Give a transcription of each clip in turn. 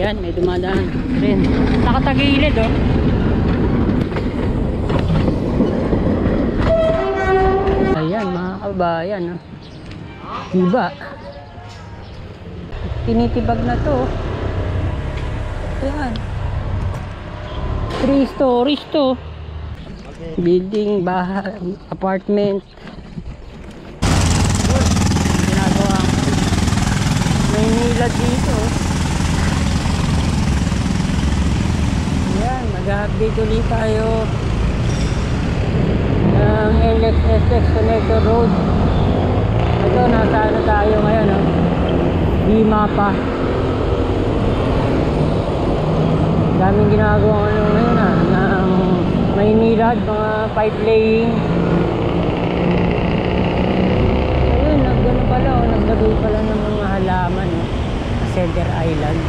Ayan, may dumadaan rin. Nakatagilid oh. Ayan mga kabayan oh. Diba? Tinitibag na to. Ayan. 3 stories to. Building, bahay, apartment. Ginagawa. May nilad dito. Ayan, mag-update ulit tayo ng LXSX Connector Road. Ito, nasa ano tayo ngayon oh. Di mapa. Daming ginagawa ano ngayon ng may nilad, mga pipe laying. Ayun, nagano pala oh, naglagay pala ng mga halaman oh, sa Center Island.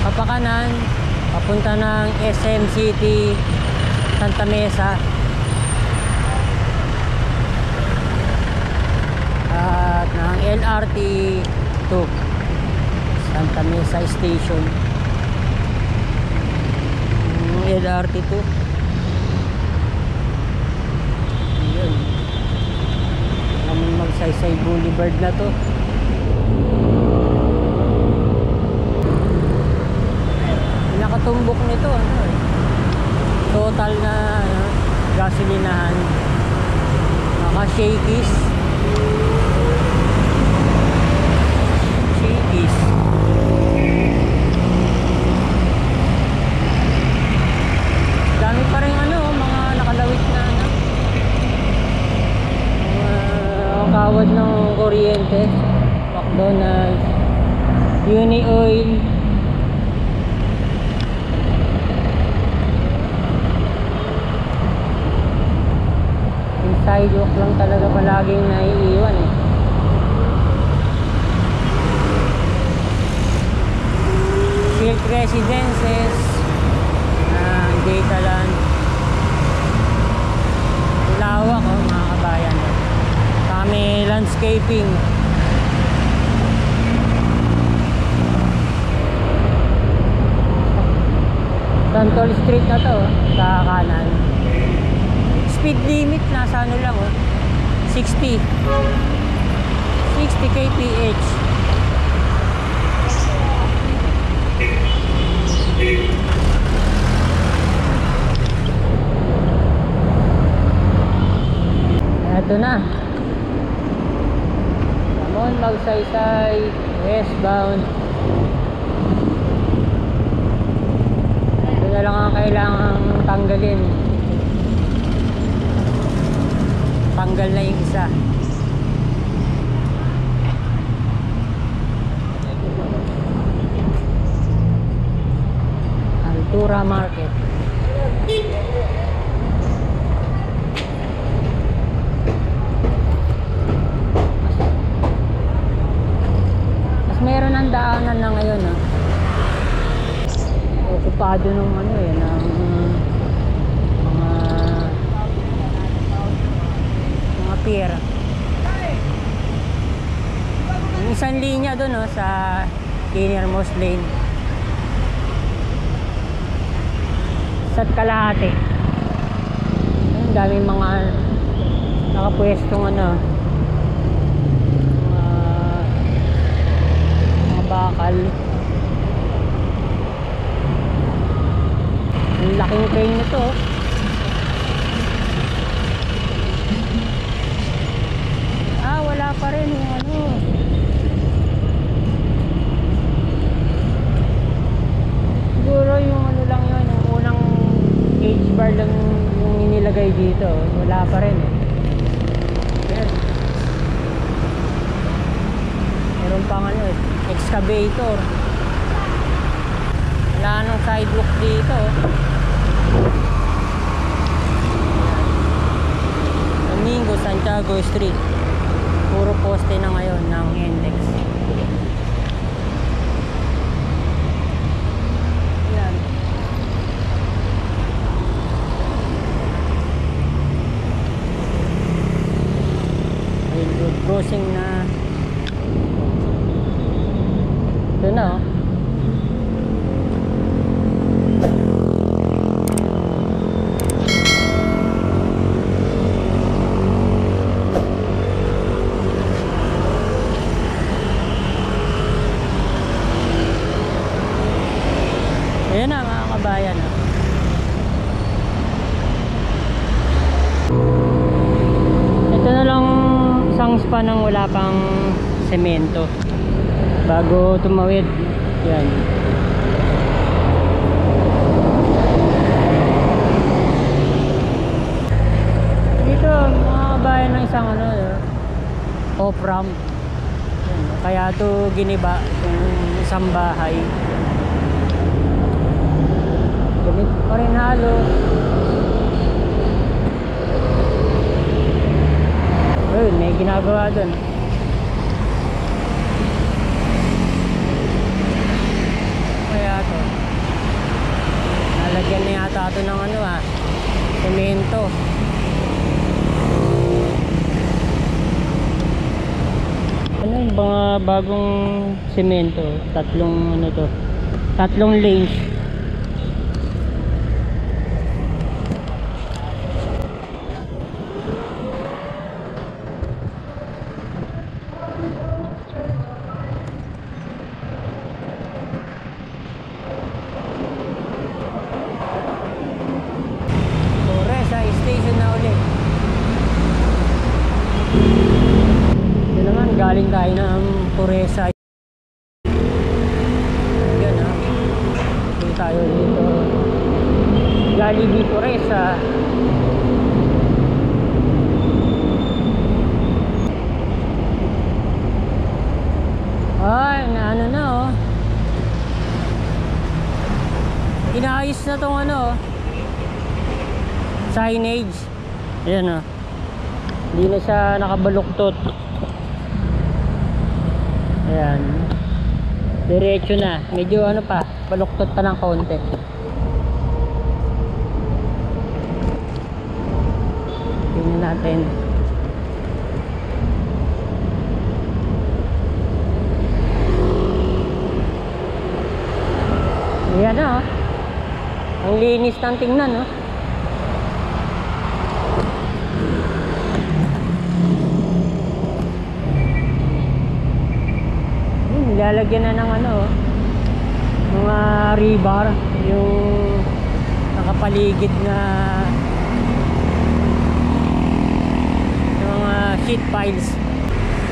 Papakanan, papunta ng SM City, Santa Mesa. At ng LRT to Santa Mesa Station. LRT to. Ayun. Kaming Magsaysay Boulevard na to. Nakatumbok nito ano eh. Total na ano, gasolinahan. Naka-Shakey's. Dami pa rin ano, mga nakalawit na ano, mga kawad ng kuryente. McDonald's, Uni Oil. Yung sidewalk lang talaga palaging naiiwan eh. Silk Residences, Dataland. Lawak oh mga kabayan. Kami landscaping. Santol Street na to sa kanan. Speed limit nasa ano lang oh, 60 kph. Ito na. Ramon Magsaysay westbound. Ito na lang ang kailangang tanggalin. Tanggal na yung isa. Altura Market. Meron ng daanan na ngayon ah. Okupado ng ano eh, ng mga pier. Yung isang linya doon oh, sa innermost lane. Sa kalahati. Ang daming mga nakapwestong ano, bakal. Ang laking crane nito. Wala pa rin yung ano. Siguro yung ano lang yun, yung unang cage bar lang yung inilagay dito. Wala pa rin eh. Meron pang ano eh, excavator. Wala nang sidewalk dito. Domingo, Santiago Street. Puro poste na ngayon ng NLEX. Yan. Railroad crossing na. pa nang wala pang semento bago tumawid. Yan. Dito mga kabayan ng isang off-ramp. Kaya to giniba yung isang bahay. Ganito pa rin halos. Ayun, may ginagawa dun. Kaya to nalagyan na yata ito ng semento. Ano yung mga bagong semento? Tatlong lanes. Station na ulit. Yun naman, galing tayo ng Puresa. Yan dito tayo dito. Jollibee Puresa. Ay, ano na inaayos na tong signage. Ayan hindi na siya nakabaluktot. Ayan, diretso na. Medyo pa, baluktot pa ng konti. Tingnan natin. Ayan ang linis ng tingnan Nilalagyan na ng mga rebar yung nakapaligid na mga sheet piles.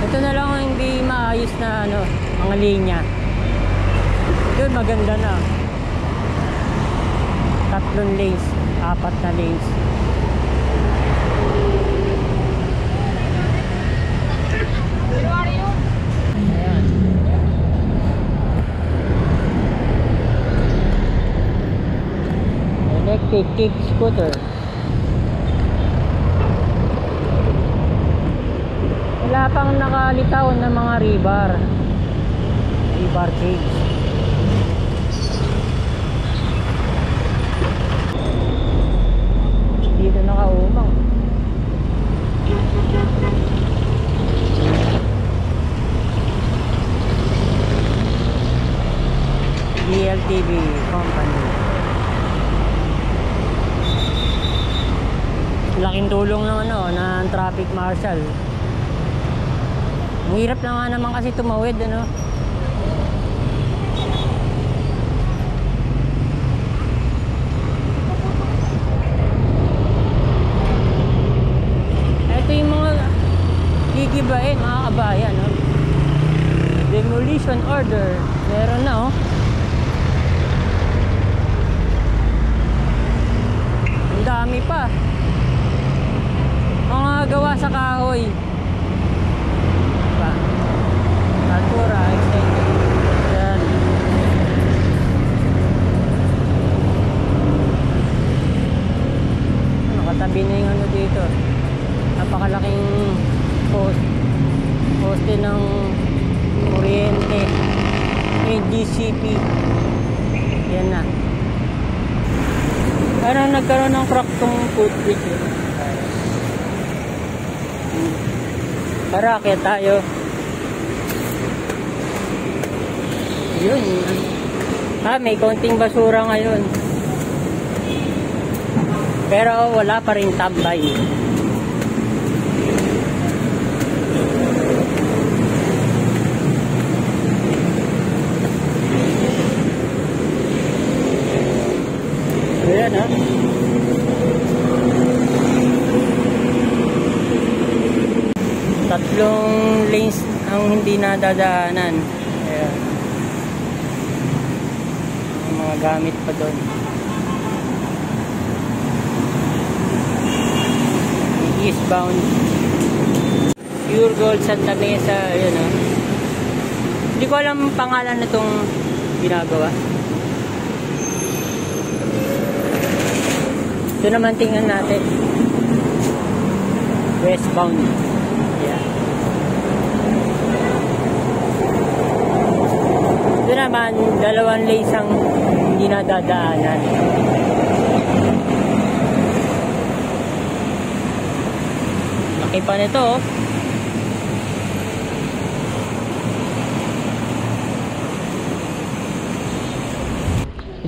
Ito na lang ang hindi maayos na mga linya. Doon maganda na. 3 lanes, 4 na lanes. Electric kick scooter. Wala pang nakalitaw na mga rebar cage. Dito nakaumang. DLTV company. Laking tulong ng ng traffic marshal. Mahirap na nga naman kasi tumawid Ito yung mga gigibain mga kabayan demolition order. Meron na ang dami pa. Mga gawa sa kahoy. Altura, extended. Yan. Nakatabi na yung dito. Napakalaking poste ng kuryente. DCP. Yan na. Parang nagkaroon ng crack tong footbridge. Tara, kaya tayo. Yun. May konting basura ngayon. Pero wala pa rin tambay. Ayan tatlong lanes ang hindi nadadaanan. Ayan. Ang mga gamit pa doon. Eastbound Pure Gold Santa Mesa. Ayan, oh. Hindi ko alam pangalan na itong ginagawa. Ito naman tingnan natin. Westbound. Yeah. Ito naman, dalawang lanes ang hindi nadadaanan. Laki pa nito, oh.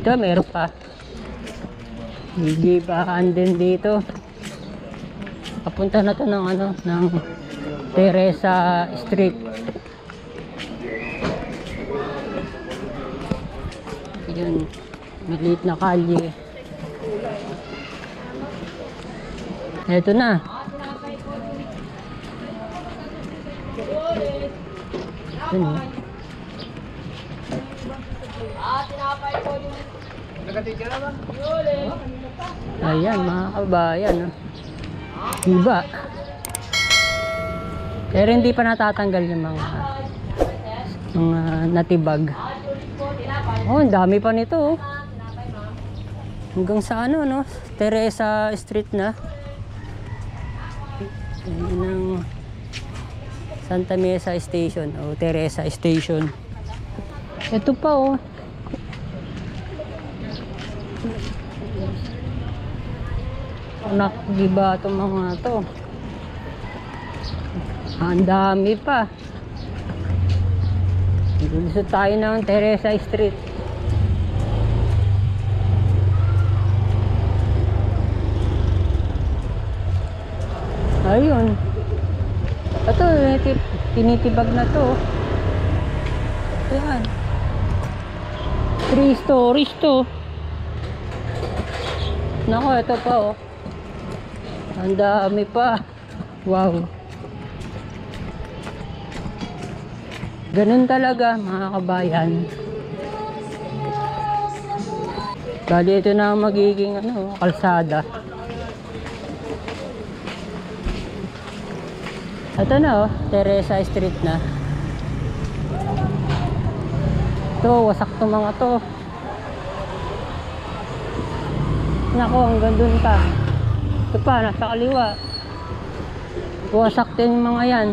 Ito, meron pa. Hindi pa andin dito. Papunta na to ng ano, ng Teresa Street. Yun, maliit na kalye. Ito na. Yun, oh. Ayan, mga kabayan, oh. Iba. Pero hindi pa natatanggal yung mga natibag. Oh, ang dami pa nito, oh. Hanggang sa ano, no? Teresa Street na. Yun ang Santa Mesa Station o Teresa Station. Ito pa, oh. Anak, di ba itong mga to? Ang dami pa. Gusto tayo ng Teresa Street. Ayun. Ito, tinitibag na to. Ayan. 3 stories to. Nako, ito pa, oh. Ang dami pa. Wow. Ganun talaga, mga kabayan. Bali, ito na ang magiging ano, kalsada. Ito na, oh, Teresa Street na. Ito, wasak to mga to. Nako, hanggang dun pa. Ito pa, nasa kaliwa. Wasak din yung mga yan.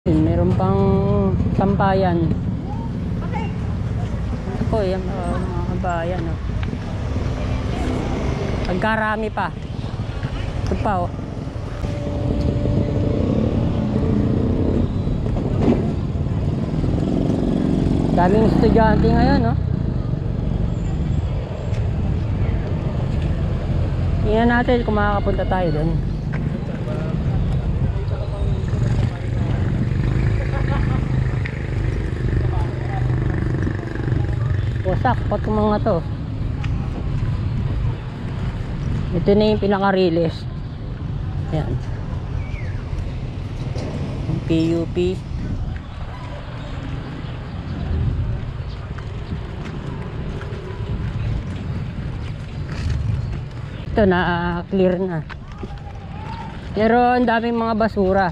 Meron pang sampayan. Ako, yan mga kabayan, oh. Pagkarami pa. Ito pa, oh. Daming estudyante ngayon, no? Tingnan natin kung makakapunta tayo doon. Wasak pa itong mga to. Ito na yung pinaka-release. Ayan. PUP. Ito na clear na. Pero ang daming mga basura.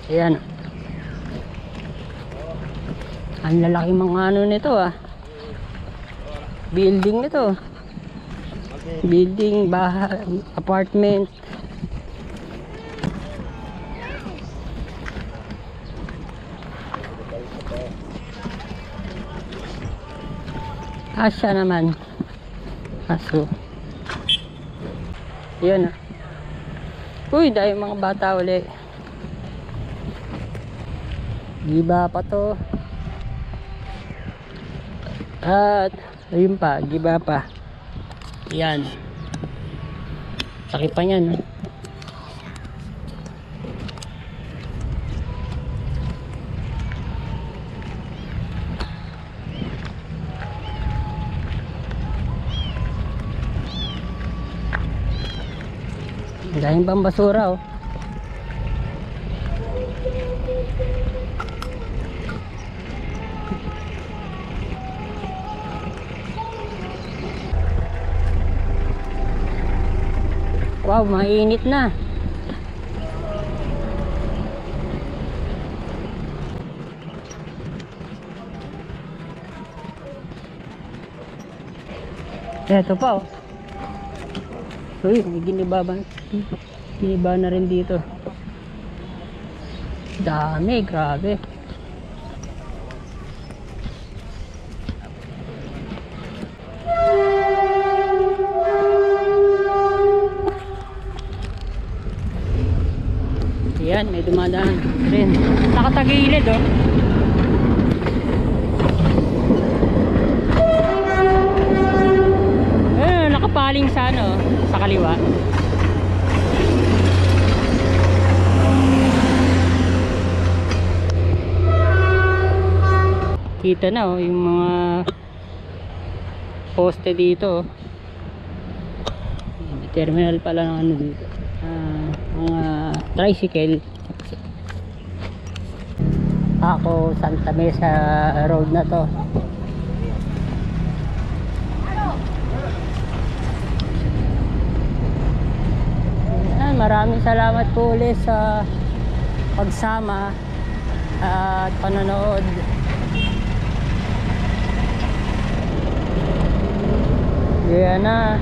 Ayan. Ang lalaki mga ano nito, ah. Building nito. Building, bahay, apartment. Asya naman. Aso. Yun, ah. Uy, dahil mga bata uli. Diba pa to? At Ayun pa, giba pa. Yan. Laki pa yan. Dahil pang basura oh. Wow, mainit na. Eto pa oh. Uy, may giniba na rin dito. Dami, grabe. Yan, may dumadaan rin. Nakatagilid oh. Nakapaling sa ano, sa kaliwa. Kita na oh, yung mga poste dito. May terminal pala ng ano dito. Mga tricycle. Ako, Santa Mesa Road na to. Maraming salamat po ulit sa pagsama at panonood. Yan na.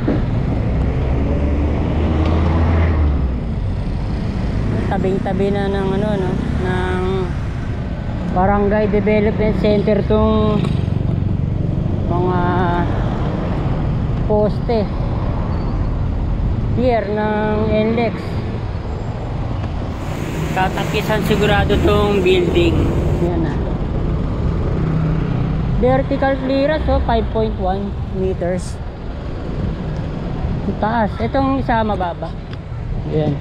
Tabing-tabi na ng ano no, ng Barangay Development Center tong mga poste pier ng NLEX. Tatakisan sigurado tong building. Yan na. Vertical clearance 5.1 meters. Taas. Itong isa mababa. Yan.